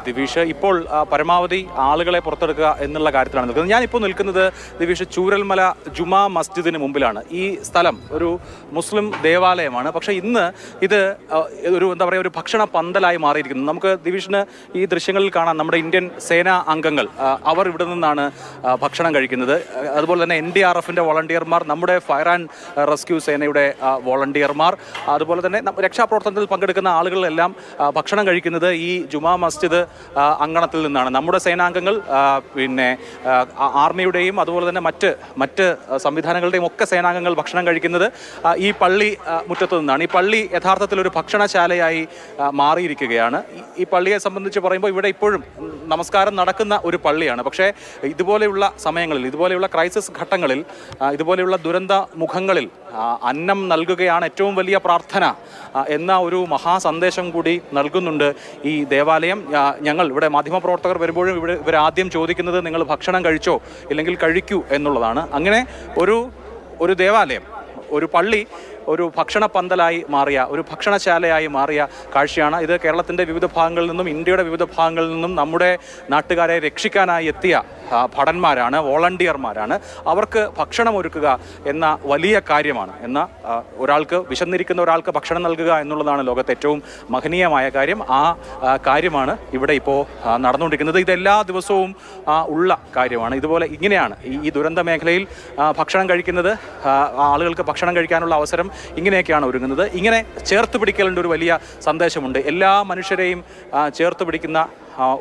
ദിവിഷ് ഇപ്പോൾ പരമാവധി ആളുകളെ പുറത്തെടുക്കുക എന്നുള്ള കാര്യത്തിലാണ് നിൽക്കുന്നത്. ഞാനിപ്പോൾ നിൽക്കുന്നത് ദിവിഷ് ചൂരൽമല ജുമാ മസ്ജിദിന് മുമ്പിലാണ്. ഈ സ്ഥലം ഒരു മുസ്ലിം ദേവാലയമാണ്. പക്ഷേ ഇന്ന് ഇത് ഒരു ഒരു ഭക്ഷണ പന്തലായി മാറിയിരിക്കുന്നു. നമുക്ക് ദിവിഷിന് ഈ ദൃശ്യങ്ങളിൽ കാണാം നമ്മുടെ ഇന്ത്യൻ സേനാ അംഗങ്ങൾ അവർ ഇവിടെ നിന്നാണ് ഭക്ഷണം കഴിക്കുന്നത്. അതുപോലെ തന്നെ NDRFന്റെ വോളണ്ടിയർമാർ, നമ്മുടെ ഫയർ ആൻഡ് റെസ്ക്യൂ സേനയുടെ വോളണ്ടിയർമാർ, അതുപോലെ തന്നെ രക്ഷാപ്രവർത്തനത്തിൽ പങ്കെടുക്കുന്ന ആളുകളെല്ലാം ഭക്ഷണം കഴിക്കുന്നത് ഈ ജുമാ മസ്ജിദ് അങ്കണത്തിൽ നിന്നാണ്. നമ്മുടെ സേനാംഗങ്ങൾ പിന്നെ ആർമിയുടെയും അതുപോലെ തന്നെ മറ്റ് സംവിധാനങ്ങളുടെയും ഒക്കെ സേനാംഗങ്ങൾ ഭക്ഷണം കഴിക്കുന്നത് ഈ പള്ളി മുറ്റത്ത് നിന്നാണ്. ഈ പള്ളി യഥാർത്ഥത്തിൽ ഒരു ഭക്ഷണശാലയായി മാറിയിരിക്കുകയാണ്. ഈ പള്ളിയെ സംബന്ധിച്ച് പറയുമ്പോൾ ഇവിടെ ഇപ്പോഴും നമസ്കാരം നടക്കുന്ന ഒരു പള്ളിയാണ്. പക്ഷേ ഇതുപോലെയുള്ള സമയങ്ങളിൽ, ഇതുപോലെയുള്ള ക്രൈസിസ് ഘട്ടങ്ങളിൽ, ഇതുപോലെയുള്ള ദുരന്ത മുഖങ്ങളിൽ അന്നം നൽകുകയാണ് ഏറ്റവും വലിയ പ്രാർത്ഥന എന്ന ഒരു മഹാസന്ദേശം കൂടി നൽകുന്നുണ്ട് ഈ ദേവാലയം. ഞങ്ങൾ ഇവിടെ മാധ്യമപ്രവർത്തകർ വരുമ്പോഴും ഇവർ ആദ്യം ചോദിക്കുന്നത് നിങ്ങൾ ഭക്ഷണം കഴിച്ചോ ഇല്ലെങ്കിൽ കഴിക്കൂ എന്നുള്ളതാണ്. അങ്ങനെ ഒരു ദേവാലയം, ഒരു പള്ളി ഒരു ഭക്ഷണ പന്തലായി മാറിയ, ഒരു ഭക്ഷണശാലയായി മാറിയ കാഴ്ചയാണ് ഇത്. കേരളത്തിൻ്റെ വിവിധ ഭാഗങ്ങളിൽ നിന്നും ഇന്ത്യയുടെ വിവിധ ഭാഗങ്ങളിൽ നിന്നും നമ്മുടെ നാട്ടുകാരെ രക്ഷിക്കാനായി എത്തിയ ഭടന്മാരാണ്, വോളണ്ടിയർമാരാണ്. അവർക്ക് ഭക്ഷണം ഒരുക്കുക എന്ന വലിയ കാര്യമാണ്. ഒരാൾക്ക് വിശന്നിരിക്കുന്ന ഒരാൾക്ക് ഭക്ഷണം നൽകുക എന്നുള്ളതാണ് ലോകത്തെ ഏറ്റവും മഹനീയമായ കാര്യം. ആ കാര്യമാണ് ഇവിടെ ഇപ്പോൾ നടന്നുകൊണ്ടിരിക്കുന്നത്. ഇതെല്ലാ ദിവസവും ഉള്ള കാര്യമാണ്. ഇങ്ങനെയാണ് ഈ ദുരന്ത മേഖലയിൽ ഭക്ഷണം കഴിക്കുന്നത്. ആളുകൾക്ക് ഭക്ഷണം കഴിക്കാനുള്ള അവസരം ഇങ്ങനെയൊക്കെയാണ് ഒരുങ്ങുന്നത്. ഇങ്ങനെ ചേർത്ത് പിടിക്കലിൻ്റെ ഒരു വലിയ സന്ദേശമുണ്ട്. എല്ലാ മനുഷ്യരെയും ചേർത്ത് പിടിക്കുന്ന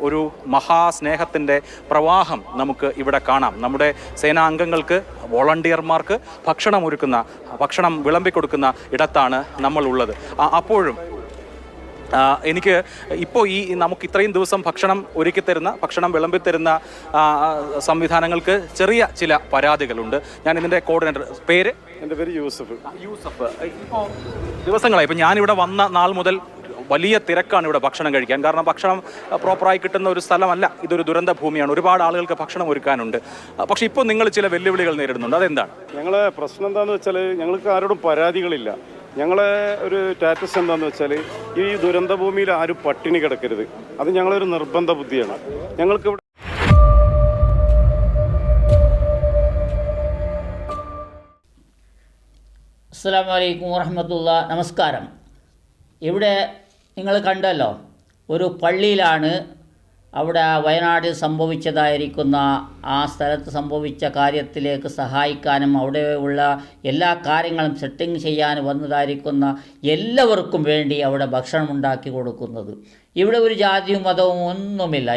ഒരു മഹാസ്നേഹത്തിൻ്റെ പ്രവാഹം നമുക്ക് ഇവിടെ കാണാം. നമ്മുടെ സേനാംഗങ്ങൾക്ക്, വോളണ്ടിയർമാർക്ക് ഭക്ഷണം വിളമ്പിക്കൊടുക്കുന്ന ഇടത്താണ് നമ്മളുള്ളത്. അപ്പോഴും എനിക്ക് ഇപ്പോൾ നമുക്ക് ഇത്രയും ദിവസം ഭക്ഷണം ഒരുക്കിത്തരുന്ന, ഭക്ഷണം വിളമ്പിത്തരുന്ന സംവിധാനങ്ങൾക്ക് ചെറിയ ചില പരാതികളുണ്ട്. ഞാൻ ഇതിൻ്റെ കോർഡിനേറ്റർ, എൻ്റെ പേര് യൂസഫ്. ഇപ്പോൾ ദിവസങ്ങളായി, ഇപ്പോൾ ഞാനിവിടെ വന്ന നാൾ മുതൽ വലിയ തിരക്കാണ് ഇവിടെ ഭക്ഷണം കഴിക്കാൻ. കാരണം ഭക്ഷണം പ്രോപ്പറായി കിട്ടുന്ന ഒരു സ്ഥലമല്ല, ഇതൊരു ദുരന്ത ഭൂമിയാണ്. ഒരുപാട് ആളുകൾക്ക് ഭക്ഷണം ഒരുക്കാനുണ്ട്. പക്ഷേ ഇപ്പോൾ നിങ്ങൾ ചില വെല്ലുവിളികൾ നേരിടുന്നുണ്ട്. അതെന്താണ്? ഞങ്ങളെ പ്രശ്നം എന്താണെന്ന് വെച്ചാൽ, ഞങ്ങൾക്ക് ആരോടും പരാതികളില്ല. ഞങ്ങളെ ഒരു സ്റ്റാറ്റസ് എന്താണെന്ന് വെച്ചാൽ, ഈ ദുരന്ത ഭൂമിയിൽ ആരും പട്ടിണി കിടക്കരുത്. അത് ഞങ്ങളൊരു നിർബന്ധ ബുദ്ധിയാണ്. ഞങ്ങൾക്ക് ഇവിടെ അസ്സലാമു അലൈക്കും വറഹ്മത്തുള്ളാഹി. നമസ്കാരം. ഇവിടെ നിങ്ങൾ കണ്ടല്ലോ, ഒരു പള്ളിയിലാണ്. അവിടെ വയനാട് സംഭവിച്ചതായിരിക്കുന്ന ആ സ്ഥലത്ത് സംഭവിച്ച കാര്യത്തിലേക്ക് സഹായിക്കാനും അവിടെ ഉള്ള എല്ലാ കാര്യങ്ങളും സെറ്റിംഗ് ചെയ്യാൻ വന്നതായിരിക്കുന്ന എല്ലാവർക്കും വേണ്ടി അവിടെ ഭക്ഷണം ഉണ്ടാക്കി കൊടുക്കുന്നത്. ഇവിടെ ഒരു ജാതിയും മതവും ഒന്നുമില്ല.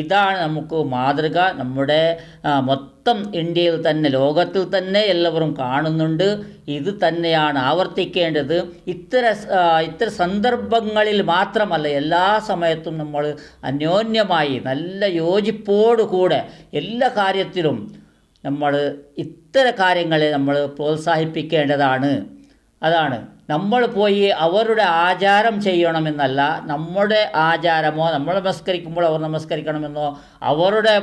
ഇതാണ് നമുക്ക് മാതൃക. നമ്മുടെ മൊത്തം ഇന്ത്യയിൽ തന്നെ, ലോകത്തിൽ തന്നെ എല്ലാവരും കാണുന്നുണ്ട്. ഇത് തന്നെയാണ് ആവർത്തിക്കേണ്ടത്. ഇത്തരം സന്ദർഭങ്ങളിൽ മാത്രമല്ല, എല്ലാ സമയത്തും നമ്മൾ അന്യോന്യമായി നല്ല യോജിപ്പോടുകൂടെ എല്ലാ കാര്യത്തിലും നമ്മൾ ഇത്തരം കാര്യങ്ങളെ നമ്മൾ പ്രോത്സാഹിപ്പിക്കേണ്ടതാണ്. അതാണ് നമ്മൾ പോയി അവരുടെ ആചാരം ചെയ്യണമെന്നല്ല, നമ്മുടെ ആചാരമോ നമ്മൾ നമസ്കരിക്കുമ്പോൾ അവർ നമസ്കരിക്കണമെന്നോ അവരുടെ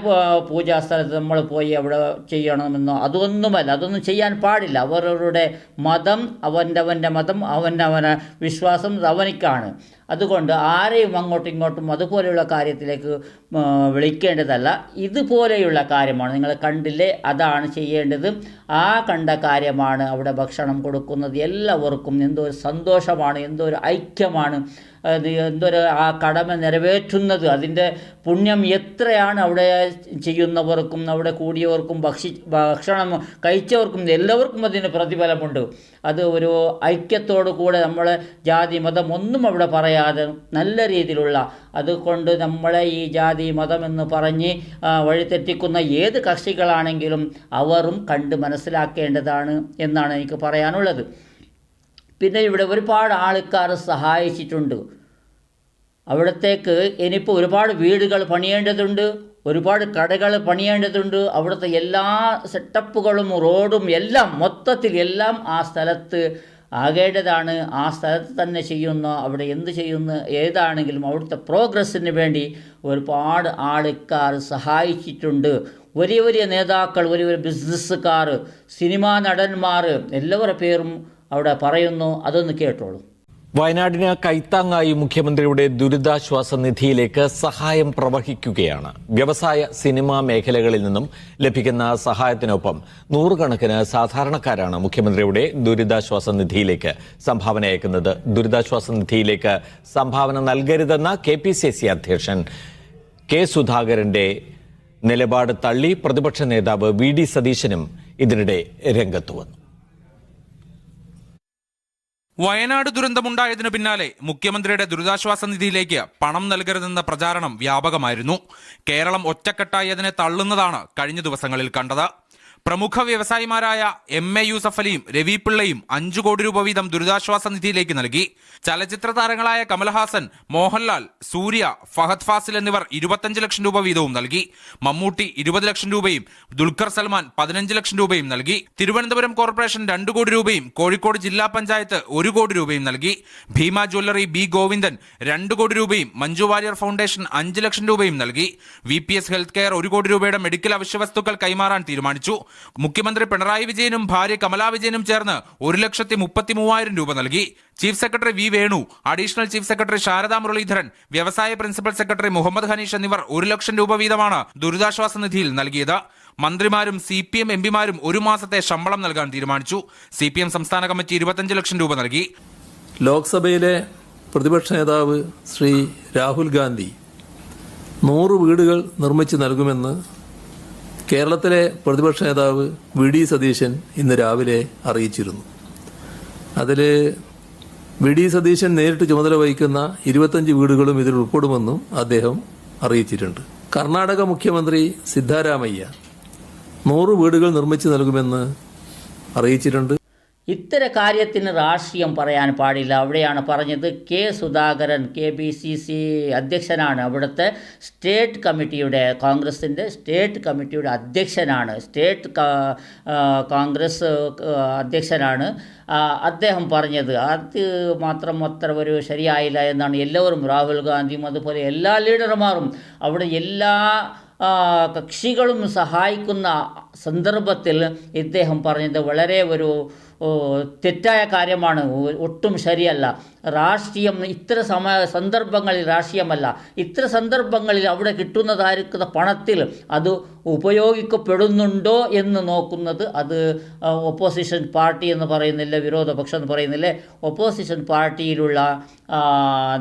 പൂജാസ്ഥലത്ത് നമ്മൾ പോയി അവിടെ ചെയ്യണമെന്നോ അതൊന്നുമല്ല. അതൊന്നും ചെയ്യാൻ പാടില്ല. അവരവരുടെ മതം, അവൻ്റെ മതം, അവൻ്റെ വിശ്വാസം അവനിക്കാണ്. അതുകൊണ്ട് ആരെയും അങ്ങോട്ടും ഇങ്ങോട്ടും അതുപോലെയുള്ള കാര്യത്തിലേക്ക് വിളിക്കേണ്ടതല്ല. ഇതുപോലെയുള്ള കാര്യമാണ് നിങ്ങൾ കണ്ടില്ലേ, അതാണ് ചെയ്യേണ്ടത്. ആ കണ്ട കാര്യമാണ് അവിടെ ഭക്ഷണം കൊടുക്കുന്നത്. എല്ലാവർക്കും എന്തോ ഒരു സന്തോഷമാണ്, എന്തോ ഒരു ഐക്യമാണ്, എന്തൊരു ആ കടമ നിറവേറ്റുന്നത്. അതിൻ്റെ പുണ്യം എത്രയാണ് അവിടെ ചെയ്യുന്നവർക്കും അവിടെ കൂടിയവർക്കും ഭക്ഷണം കഴിച്ചവർക്കും എല്ലാവർക്കും അതിന് പ്രതിഫലമുണ്ട്. അത് ഒരു ഐക്യത്തോടു കൂടെ നമ്മൾ ജാതി മതം ഒന്നും അവിടെ പറയാതെ നല്ല രീതിയിലുള്ള, അതുകൊണ്ട് നമ്മളെ ഈ ജാതി മതം എന്ന് പറഞ്ഞ് വഴിതെറ്റിക്കുന്ന ഏത് കക്ഷികളാണെങ്കിലും അവരും കണ്ട് മനസ്സിലാക്കേണ്ടതാണ് എന്നാണ് എനിക്ക് പറയാനുള്ളത്. പിന്നെ ഇവിടെ ഒരുപാട് ആൾക്കാർ സഹായിച്ചിട്ടുണ്ട്. അവിടത്തേക്ക് ഇനിയിപ്പോൾ ഒരുപാട് വീടുകൾ പണിയേണ്ടതുണ്ട്, ഒരുപാട് കടകൾ പണിയേണ്ടതുണ്ട്. അവിടുത്തെ എല്ലാ സെറ്റപ്പുകളും റോഡും എല്ലാം മൊത്തത്തിൽ എല്ലാം ആ സ്ഥലത്ത് ആകേണ്ടതാണ്. ആ സ്ഥലത്ത് തന്നെ അവിടെ എന്ത് ചെയ്യുന്നു ഏതാണെങ്കിലും അവിടുത്തെ പ്രോഗ്രസ്സിന് വേണ്ടി ഒരുപാട് ആൾക്കാർ സഹായിച്ചിട്ടുണ്ട്. വലിയ വലിയ നേതാക്കൾ, വലിയ വലിയ ബിസിനസ്സുകാർ, സിനിമാ നടന്മാർ, എല്ലാവരുടെ പേരും അവിടെ പറയുന്നു. അതൊന്ന് കേട്ടോളൂ. വയനാടിന് കൈത്താങ്ങായി മുഖ്യമന്ത്രിയുടെ ദുരിതാശ്വാസ നിധിയിലേക്ക് സഹായം പ്രവഹിക്കുകയാണ്. വ്യവസായ, സിനിമാ മേഖലകളിൽ നിന്നും ലഭിക്കുന്ന സഹായത്തിനൊപ്പം നൂറുകണക്കിന് സാധാരണക്കാരാണ് മുഖ്യമന്ത്രിയുടെ ദുരിതാശ്വാസ നിധിയിലേക്ക് സംഭാവന അയക്കുന്നത്. ദുരിതാശ്വാസ നിധിയിലേക്ക് സംഭാവന നൽകരുതെന്ന KPCC അധ്യക്ഷൻ കെ സുധാകരന്റെ നിലപാട് തള്ളി പ്രതിപക്ഷ നേതാവ് VD സതീശനും ഇതിനിടെ രംഗത്ത് വന്നു. വയനാട് ദുരന്തമുണ്ടായതിനു പിന്നാലെ മുഖ്യമന്ത്രിയുടെ ദുരിതാശ്വാസ നിധിയിലേക്ക് പണം നൽകരുതെന്ന പ്രചാരണം വ്യാപകമായിരുന്നു. കേരളം ഒറ്റക്കെട്ടായി അതിനെ തള്ളുന്നതാണ് കഴിഞ്ഞ ദിവസങ്ങളിൽ കണ്ടത്. പ്രമുഖ വ്യവസായിമാരായ MA യൂസഫ് അലിയും രവി പിള്ളയും 5 കോടി രൂപ വീതം ദുരിതാശ്വാസ നിധിയിലേക്ക് നൽകി. ചലച്ചിത്ര താരങ്ങളായ കമൽഹാസൻ, മോഹൻലാൽ, സൂര്യ, ഫഹദ് ഫാസിൽ എന്നിവർ 25 ലക്ഷം രൂപ വീതവും നൽകി. മമ്മൂട്ടി 20 ലക്ഷം രൂപയും ദുൽഖർ സൽമാൻ 15 ലക്ഷം രൂപയും നൽകി. തിരുവനന്തപുരം കോർപ്പറേഷൻ 2 കോടി രൂപയും കോഴിക്കോട് ജില്ലാ പഞ്ചായത്ത് 1 കോടി രൂപയും നൽകി. ഭീമ ജ്വല്ലറി B ഗോവിന്ദൻ 2 കോടി രൂപയും മഞ്ജു വാര്യർ ഫൗണ്ടേഷൻ 5 ലക്ഷം രൂപയും നൽകി. VPS ഹെൽത്ത് കെയർ 1 കോടി രൂപയുടെ മെഡിക്കൽ അവശ്യവസ്തുക്കൾ കൈമാറാൻ തീരുമാനിച്ചു. മുഖ്യമന്ത്രി പിണറായി വിജയനും ഭാര്യ കമലാ വിജയനും ചേർന്ന് 1,33,000 രൂപ നൽകി. ചീഫ് സെക്രട്ടറി V വേണു, additional chief secretary Sharada Muralidharan, വ്യവസായ പ്രിൻസിപ്പൽ സെക്രട്ടറി മുഹമ്മദ് ഹനീഷ് എന്നിവർ 1 ലക്ഷം രൂപ വീതമാണ് ദുരിതാശ്വാസ നിധിയിൽ നൽകിയത്. മന്ത്രിമാരും CPM MPമാരും 1 മാസത്തെ ശമ്പളം നൽകാൻ തീരുമാനിച്ചു. CPM സംസ്ഥാന കമ്മിറ്റി 25 ലക്ഷം രൂപ നൽകി. ലോക്സഭയിലെ പ്രതിപക്ഷ നേതാവ് ശ്രീ രാഹുൽ ഗാന്ധി 100 വീടുകൾ നിർമ്മിച്ചു നൽകുമെന്ന് കേരളത്തിലെ പ്രതിപക്ഷ നേതാവ് VD സതീശൻ ഇന്ന് രാവിലെ അറിയിച്ചിരുന്നു. അതിൽ VD സതീശൻ നേരിട്ട് ചുമതല വഹിക്കുന്ന 25 വീടുകളും ഇതിൽ ഉൾപ്പെടുമെന്നും അദ്ദേഹം അറിയിച്ചിട്ടുണ്ട്. കർണാടക മുഖ്യമന്ത്രി സിദ്ധാരാമയ്യ 100 വീടുകൾ നിർമ്മിച്ചു നൽകുമെന്ന് അറിയിച്ചിട്ടുണ്ട്. ഇത്തരം കാര്യത്തിന് രാഷ്ട്രീയം പറയാൻ പാടില്ല. അവിടെയാണ് പറഞ്ഞത്. K Sudhakaran KPCC അധ്യക്ഷനാണ്. അവിടുത്തെ സ്റ്റേറ്റ് കമ്മിറ്റിയുടെ, കോൺഗ്രസിൻ്റെ സ്റ്റേറ്റ് കമ്മിറ്റിയുടെ അധ്യക്ഷനാണ്, സ്റ്റേറ്റ് കോൺഗ്രസ് അധ്യക്ഷനാണ്. അദ്ദേഹം പറഞ്ഞത് അത് മാത്രം അത്ര ഒരു ശരിയായില്ല എന്നാണ് എല്ലാവരും, രാഹുൽ ഗാന്ധിയും അതുപോലെ എല്ലാ ലീഡർമാരും അവിടെ എല്ലാ കക്ഷികളും സഹായിക്കുന്ന സന്ദർഭത്തിൽ ഇദ്ദേഹം പറഞ്ഞത് വളരെ ഒരു തെറ്റായ കാര്യമാണ്, ഒട്ടും ശരിയല്ല. രാഷ്ട്രീയം ഇത്തരം സന്ദർഭങ്ങളിൽ രാഷ്ട്രീയമല്ല. ഇത്തരം സന്ദർഭങ്ങളിൽ അവിടെ കിട്ടുന്നതായിരിക്കുന്ന പണത്തിൽ അത് ഉപയോഗിക്കപ്പെടുന്നുണ്ടോ എന്ന് നോക്കുന്നത് അത് ഒപ്പോസിഷൻ പാർട്ടി എന്ന് പറയുന്നില്ല, വിരോധപക്ഷം എന്ന് പറയുന്നില്ലേ, ഒപ്പോസിഷൻ പാർട്ടിയിലുള്ള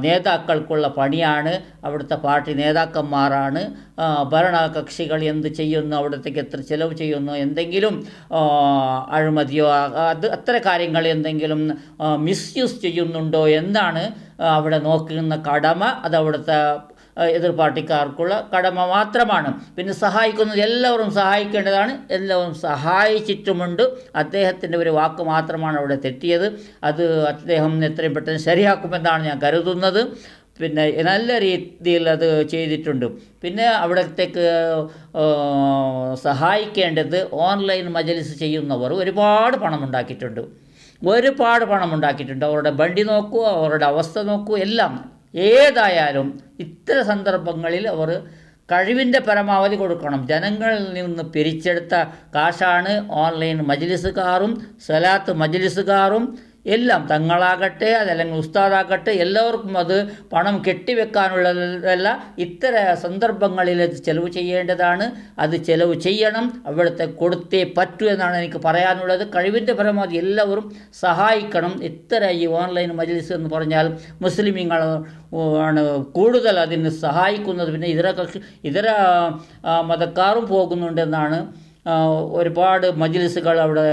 നേതാക്കൾക്കുള്ള പണിയാണ്. അവിടുത്തെ പാർട്ടി നേതാക്കന്മാരാണ്. ഭരണകക്ഷികൾ എന്ത് ചെയ്യുന്നു, അവിടത്തേക്ക് എത്ര ചിലവ് ചെയ്യുന്നു, എന്തെങ്കിലും അഴിമതിയോ അത്തരം കാര്യങ്ങൾ എന്തെങ്കിലും മിസ്യൂസ് ചെയ്യുന്നുണ്ടോ എന്നാണ് അവിടെ നോക്കുന്ന കടമ. അത് അവിടുത്തെ എതിർ പാർട്ടിക്കാർക്കുള്ള കടമ മാത്രമാണ്. പിന്നെ സഹായിക്കുന്നത് എല്ലാവരും സഹായിക്കേണ്ടതാണ്, എല്ലാവരും സഹായിച്ചിട്ടുമുണ്ട്. അദ്ദേഹത്തിൻ്റെ ഒരു വാക്ക് മാത്രമാണ് അവിടെ തെറ്റിയത്. അത് അദ്ദേഹം എത്രയും പെട്ടെന്ന് ശരിയാക്കുമെന്നാണ് ഞാൻ കരുതുന്നത്. പിന്നെ നല്ല രീതിയിൽ അത് ചെയ്തിട്ടുണ്ട്. പിന്നെ അവിടത്തേക്ക് സഹായിക്കേണ്ടത് ഓൺലൈൻ മജ്‌ലിസ് ചെയ്യുന്നവർ ഒരുപാട് പണമുണ്ടാക്കിയിട്ടുണ്ട്. അവരുടെ വണ്ടി നോക്കൂ, അവരുടെ അവസ്ഥ നോക്കൂ, എല്ലാം. ഏതായാലും ഇത്തരം സന്ദർഭങ്ങളിൽ അവർ കഴിവിൻ്റെ പരമാവധി കൊടുക്കണം. ജനങ്ങളിൽ നിന്ന് പിരിച്ചെടുത്ത കാശാണ് ഓൺലൈൻ മജ്‌ലിസുകാരും സ്വലാത്ത് മജ്‌ലിസുകാരും എല്ലാം, തങ്ങളാകട്ടെ അതല്ലെങ്കിൽ ഉസ്താദാകട്ടെ, എല്ലാവർക്കും അത് പണം കെട്ടിവെക്കാനുള്ളതല്ല. ഇത്തരം സന്ദർഭങ്ങളിൽ ചെലവ് ചെയ്യേണ്ടതാണ്. അത് ചെലവ് ചെയ്യണം, അവിടുത്തെ കൊടുത്തേ പറ്റൂ എന്നാണ് എനിക്ക് പറയാനുള്ളത്. കഴിവിൻ്റെ പരമാവധി എല്ലാവരും സഹായിക്കണം. ഇത്തരം ഈ ഓൺലൈൻ മജ്‌ലിസ് എന്ന് പറഞ്ഞാൽ മുസ്ലിമീങ്ങൾ ആണ് കൂടുതൽ അതിന് സഹായിക്കുന്നത്. പിന്നെ ഇതര മതക്കാരും പോകുന്നുണ്ടെന്നാണ്. ഒരുപാട് മജ്‌ലിസുകൾ അവിടെ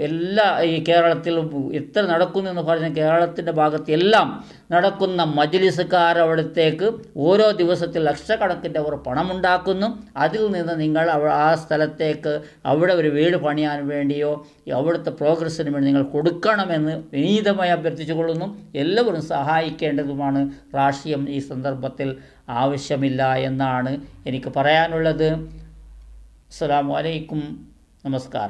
എല്ലാ ഈ കേരളത്തിൽ എത്ര നടക്കുന്നു എന്ന് പറഞ്ഞാൽ കേരളത്തിൻ്റെ ഭാഗത്ത് എല്ലാം നടക്കുന്ന മജ്‌ലിസുകാർ അവിടത്തേക്ക് ഓരോ ദിവസത്തിൽ ലക്ഷക്കണക്കിൻ്റെ അവർ പണമുണ്ടാക്കുന്നു. അതിൽ നിന്ന് നിങ്ങൾ ആ സ്ഥലത്തേക്ക് അവിടെ ഒരു വീട് പണിയാൻ വേണ്ടിയോ അവിടുത്തെ പ്രോഗ്രസ്സിന് വേണ്ടി നിങ്ങൾ കൊടുക്കണമെന്ന് വിനീതമായി അഭ്യർത്ഥിച്ചുകൊള്ളുന്നു. എല്ലാവരും സഹായിക്കേണ്ടതുമാണ്. രാഷ്ട്രീയം ഈ സന്ദർഭത്തിൽ ആവശ്യമില്ല എന്നാണ് എനിക്ക് പറയാനുള്ളത്. അസ്സലാമു അലൈക്കും, നമസ്കാരം.